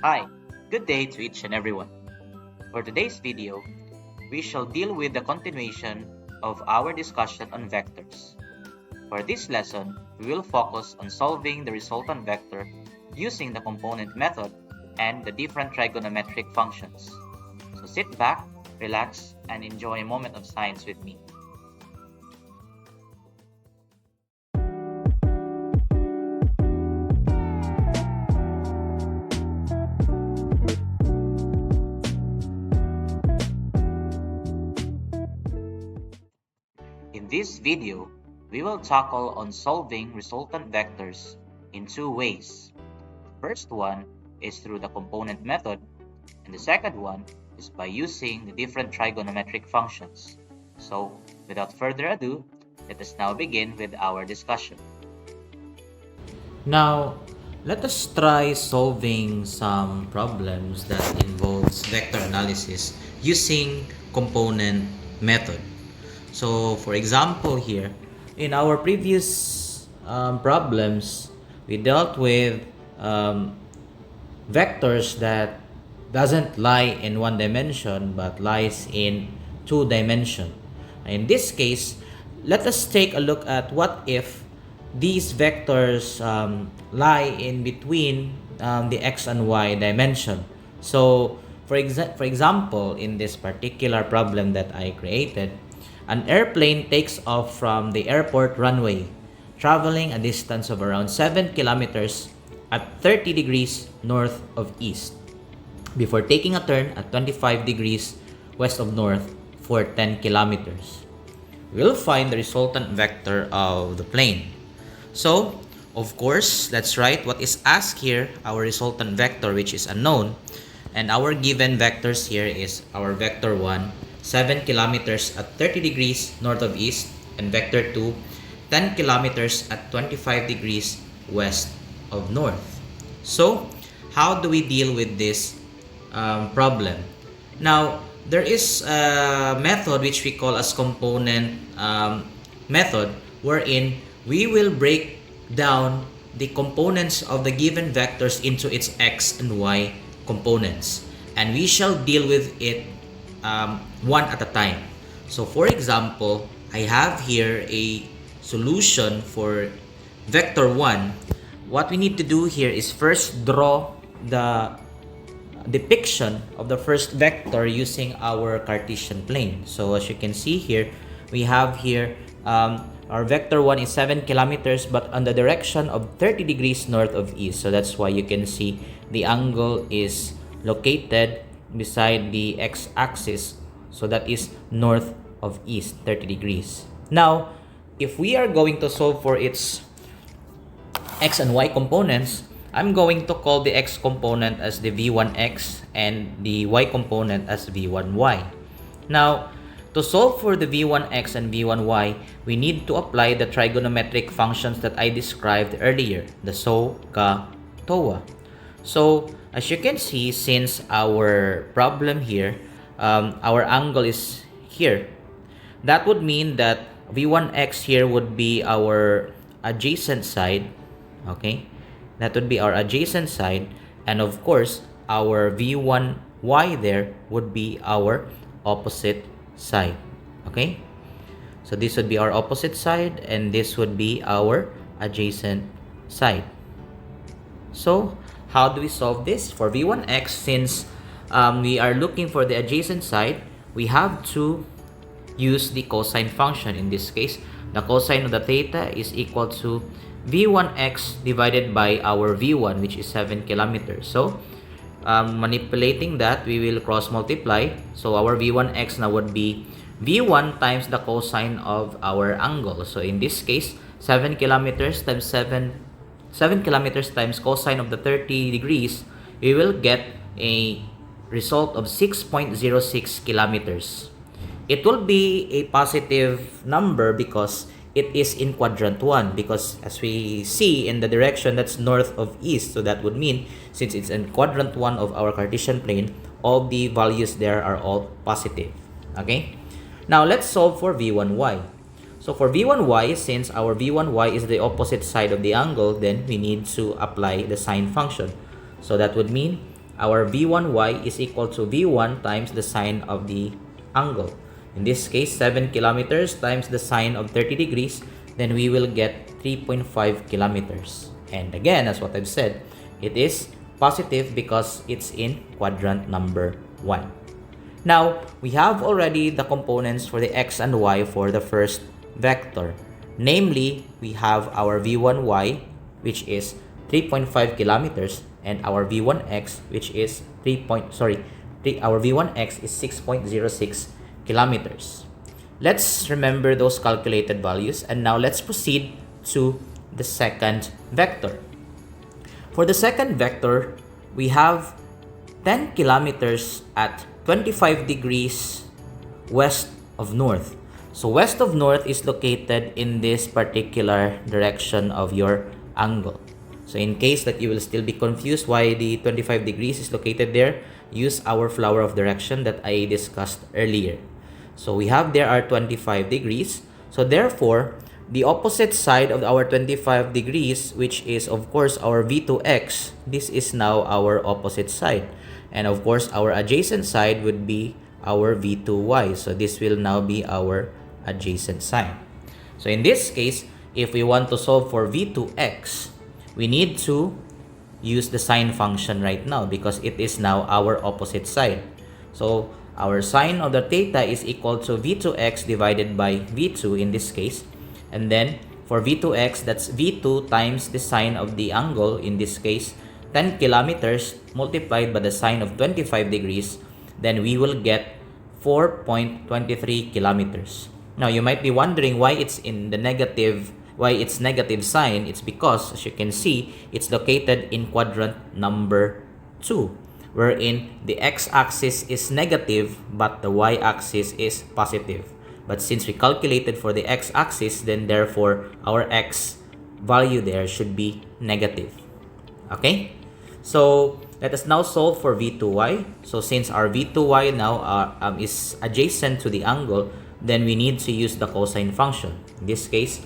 Hi, good day to each and everyone. For today's video, we shall deal with the continuation of our discussion on vectors. For this lesson, we will focus on solving the resultant vector using the component method and the different trigonometric functions. So sit back, relax, and enjoy a moment of science with me. In this video, we will tackle on solving resultant vectors in two ways. The first one is through the component method, and the second one is by using the different trigonometric functions. So, without further ado, let us now begin with our discussion. Now, let us try solving some problems that involves vector analysis using component method. So, for example here, in our previous problems, we dealt with um, vectors that doesn't lie in one dimension but lies in two dimension. In this case, let us take a look at what if these vectors lie in between the x and y dimension. So for example, in this particular problem that I created, an airplane takes off from the airport runway, traveling a distance of around 7 kilometers at 30 degrees north of east, before taking a turn at 25 degrees west of north for 10 kilometers. We'll find the resultant vector of the plane. So, of course, let's write what is asked here, our resultant vector, which is unknown. And our given vectors here is our vector 1, 7 kilometers at 30 degrees north of east, and vector 2, 10 kilometers at 25 degrees west of north. So, how do we deal with this problem? Now, there is a method which we call as component method, wherein we will break down the components of the given vectors into its x and y components, and we shall deal with it one at a time. So for example, I have here a solution for vector 1. What we need to do here is first draw the depiction of the first vector using our Cartesian plane. So as you can see here, we have here our vector 1 is 7 kilometers but on the direction of 30 degrees north of east. So that's why you can see the angle is located beside the x-axis. So that is north of east, 30 degrees. Now, if we are going to solve for its x and y components, I'm going to call the x component as the v1x and the y component as v1y. Now, to solve for the v1x and v1y, we need to apply the trigonometric functions that I described earlier, the SO, CA, TOA. So, as you can see, since our problem here, our angle is here, that would mean that v1x here would be our adjacent side, okay? That would be our adjacent side, and of course, our v1y there would be our opposite side, okay? So this would be our opposite side, and this would be our adjacent side. So how do we solve this? For v1x, since we are looking for the adjacent side, we have to use the cosine function. In this case, the cosine of the theta is equal to v1x divided by our v1, which is 7 kilometers. So, manipulating that, we will cross multiply. So, our v1x now would be v1 times the cosine of our angle. So, in this case, 7 kilometers times 7 kilometers times cosine of the 30 degrees, we will get a result of 6.06 kilometers. It will be a positive number because it is in quadrant 1, because as we see in the direction, that's north of east. So that would mean, since it's in quadrant 1 of our Cartesian plane, all the values there are all positive. Okay? Now let's solve for v1y. So for v1y, since our v1y is the opposite side of the angle, then we need to apply the sine function. So that would mean our v1y is equal to v1 times the sine of the angle. In this case, 7 kilometers times the sine of 30 degrees, then we will get 3.5 kilometers. And again, as what I've said, it is positive because it's in quadrant number 1. Now, we have already the components for the x and y for the first vector. Namely, we have our v1y, which is 3.5 kilometers, and our v1x, which is our v1x is 6.06 kilometers. Let's remember those calculated values, and now let's proceed to the second vector. For the second vector, we have 10 kilometers at 25 degrees west of north. So west of north is located in this particular direction of your angle. So in case that you will still be confused why the 25 degrees is located there, use our flower of direction that I discussed earlier. So we have there are 25 degrees. So therefore, the opposite side of our 25 degrees, which is of course our v2x, this is now our opposite side. And of course, our adjacent side would be our v2y. So this will now be our adjacent side. So in this case, if we want to solve for v2x, we need to use the sine function right now because it is now our opposite side. So our sine of the theta is equal to v2x divided by v2 in this case. And then for v2x, that's v2 times the sine of the angle, in this case 10 kilometers multiplied by the sine of 25 degrees, then we will get 4.23 kilometers. Now you might be wondering why it's negative sign. It's because, as you can see, it's located in quadrant number 2, wherein the x-axis is negative but the y-axis is positive. But since we calculated for the x-axis, then therefore our x value there should be negative. Okay? So let us now solve for v2y. So since our v2y now is adjacent to the angle, then we need to use the cosine function. In this case,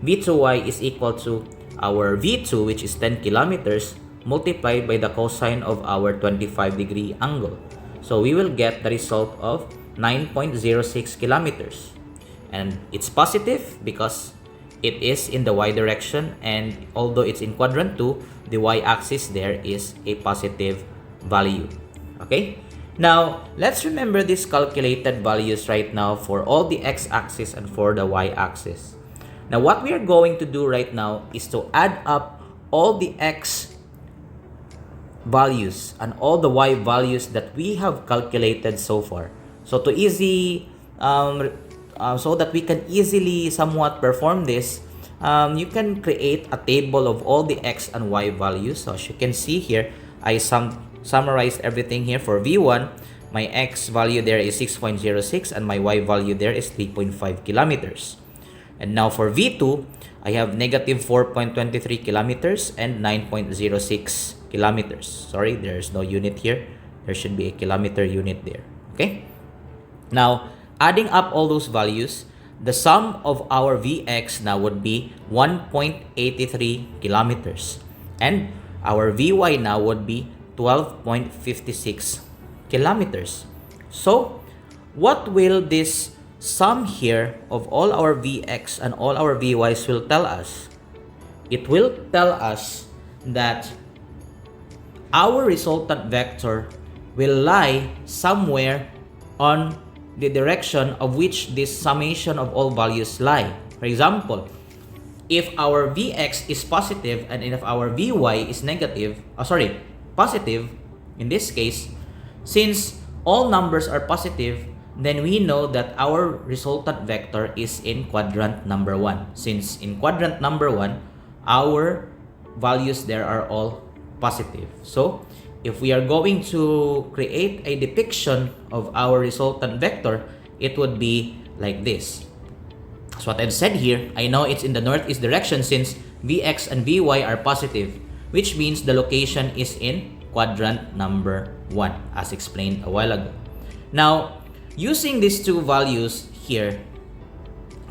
v2y is equal to our v2, which is 10 kilometers, multiplied by the cosine of our 25 degree angle. So we will get the result of 9.06 kilometers. And it's positive because it is in the y direction, and although it's in quadrant 2, the y-axis there is a positive value. Okay? Now, let's remember these calculated values right now for all the x-axis and for the y-axis. Now, what we are going to do right now is to add up all the x values and all the y values that we have calculated so far. So so that we can easily somewhat perform this, you can create a table of all the x and y values. So as you can see here, I summarized everything here. For v1, my x value there is 6.06 and my y value there is 3.5 kilometers. And now for v2, I have negative 4.23 kilometers and 9.06 kilometers. Sorry, there's no unit here. There should be a kilometer unit there. Okay? Now, adding up all those values, the sum of our Vx now would be 1.83 kilometers. And our Vy now would be 12.56 kilometers. So, what will this sum here of all our Vx and all our Vys will tell us? It will tell us that our resultant vector will lie somewhere on the direction of which this summation of all values lie. For example, if our Vx is positive and if our Vy is positive, in this case, since all numbers are positive, then we know that our resultant vector is in quadrant number 1. Since in quadrant number 1, our values there are all positive. So, if we are going to create a depiction of our resultant vector, it would be like this. So what I've said here, I know it's in the northeast direction since Vx and Vy are positive, which means the location is in quadrant number 1, as explained a while ago. Now, using these two values here,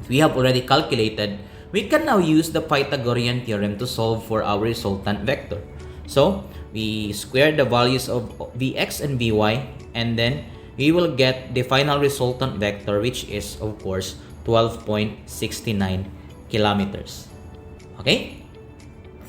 we have already calculated, we can now use the Pythagorean theorem to solve for our resultant vector. So, we square the values of Vx and Vy, and then we will get the final resultant vector, which is of course 12.69 kilometers. Okay?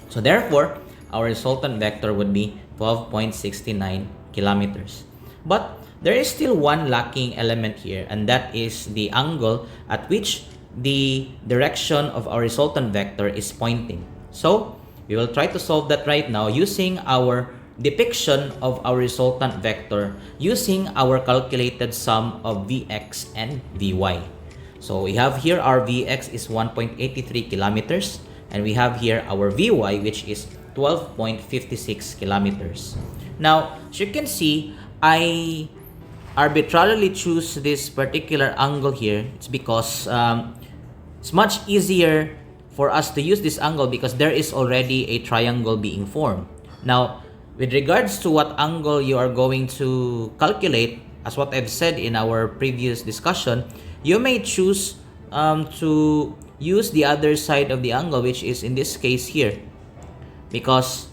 So therefore, our resultant vector would be 12.69 kilometers. But there is still one lacking element here, and that is the angle at which the direction of our resultant vector is pointing. So we will try to solve that right now using our depiction of our resultant vector using our calculated sum of Vx and Vy. So we have here our Vx is 1.83 kilometers, and we have here our Vy, which is 12.56 kilometers. Now, as you can see, I arbitrarily choose this particular angle here. It's because it's much easier for us to use this angle because there is already a triangle being formed. Now, with regards to what angle you are going to calculate, as what I've said in our previous discussion, you may choose to use the other side of the angle, which is in this case here, because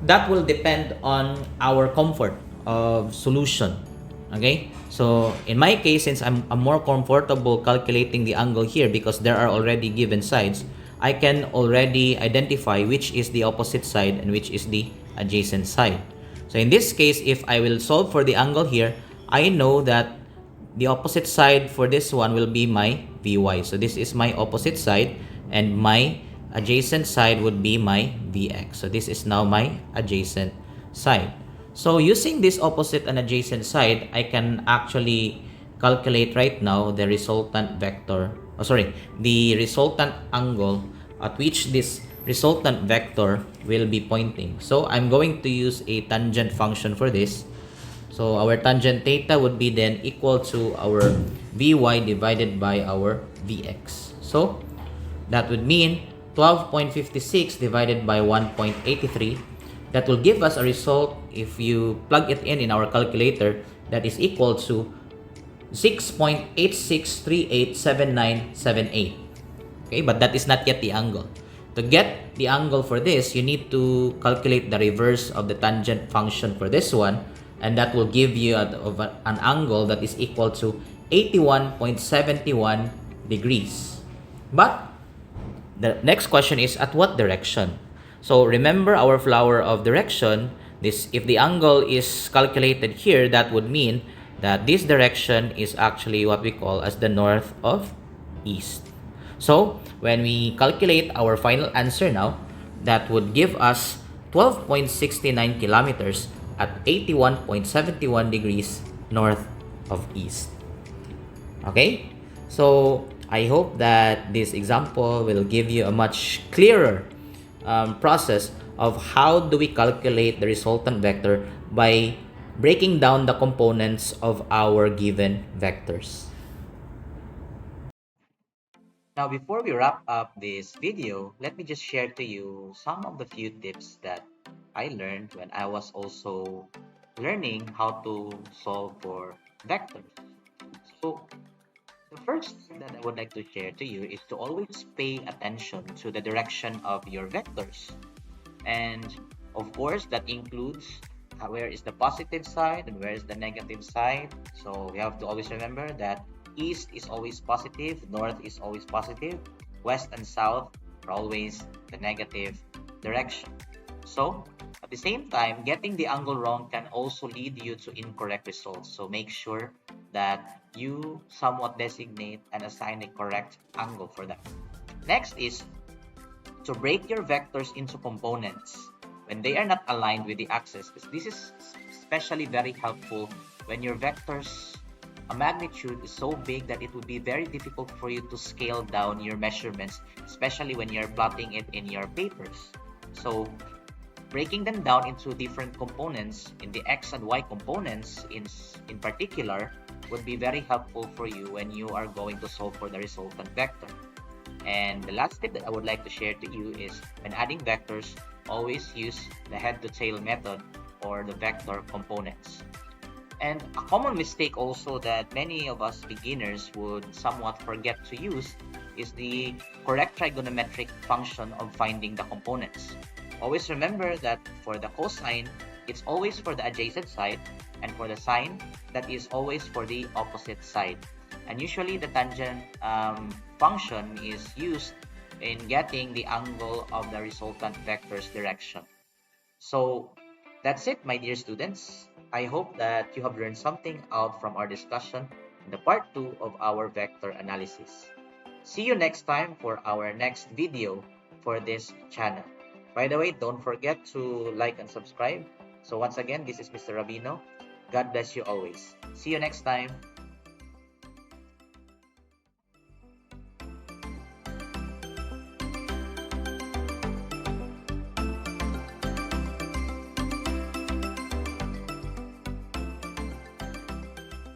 that will depend on our comfort of solution. Okay, so in my case, since I'm more comfortable calculating the angle here because there are already given sides, I can already identify which is the opposite side and which is the adjacent side. So in this case, if I will solve for the angle here, I know that the opposite side for this one will be my Vy. So this is my opposite side, and my adjacent side would be my Vx. So this is now my adjacent side. So using this opposite and adjacent side, I can actually calculate right now the resultant vector, the resultant angle at which this resultant vector will be pointing. So I'm going to use a tangent function for this. So our tangent theta would be then equal to our Vy divided by our Vx. So that would mean 12.56 divided by 1.83. That will give us a result, if you plug it in our calculator, that is equal to 6.86387978. Okay, but that is not yet the angle. To get the angle for this, you need to calculate the reverse of the tangent function for this one, and that will give you an angle that is equal to 81.71 degrees. But the next question is, at what direction? So remember our flower of direction. If the angle is calculated here, that would mean that this direction is actually what we call as the north of east. So when we calculate our final answer now, that would give us 12.69 kilometers at 81.71 degrees north of east. Okay? So I hope that this example will give you a much clearer process of how do we calculate the resultant vector by breaking down the components of our given vectors. Now, before we wrap up this video, let me just share to you some of the few tips that I learned when I was also learning how to solve for vectors. So, the first thing that I would like to share to you is to always pay attention to the direction of your vectors. And of course, that includes where is the positive side and where is the negative side. So we have to always remember that east is always positive, north is always positive, west and south are always the negative direction. So at the same time, getting the angle wrong can also lead you to incorrect results. So make sure that you somewhat designate and assign a correct angle for that. Next is to break your vectors into components when they are not aligned with the axis. This is especially very helpful when your vectors, a magnitude is so big that it would be very difficult for you to scale down your measurements, especially when you're plotting it in your papers. So breaking them down into different components, in the x and y components in particular, would be very helpful for you when you are going to solve for the resultant vector. And the last tip that I would like to share to you is when adding vectors, always use the head to tail method or the vector components. And a common mistake also that many of us beginners would somewhat forget to use is the correct trigonometric function of finding the components. Always remember that for the cosine, it's always for the adjacent side, and for the sine, that is always for the opposite side. And usually the tangent function is used in getting the angle of the resultant vector's direction. So that's it, my dear students. I hope that you have learned something out from our discussion in the part 2 of our vector analysis. See you next time for our next video for this channel. By the way, don't forget to like and subscribe. So once again, this is Mr. Rabino. God bless you always. See you next time.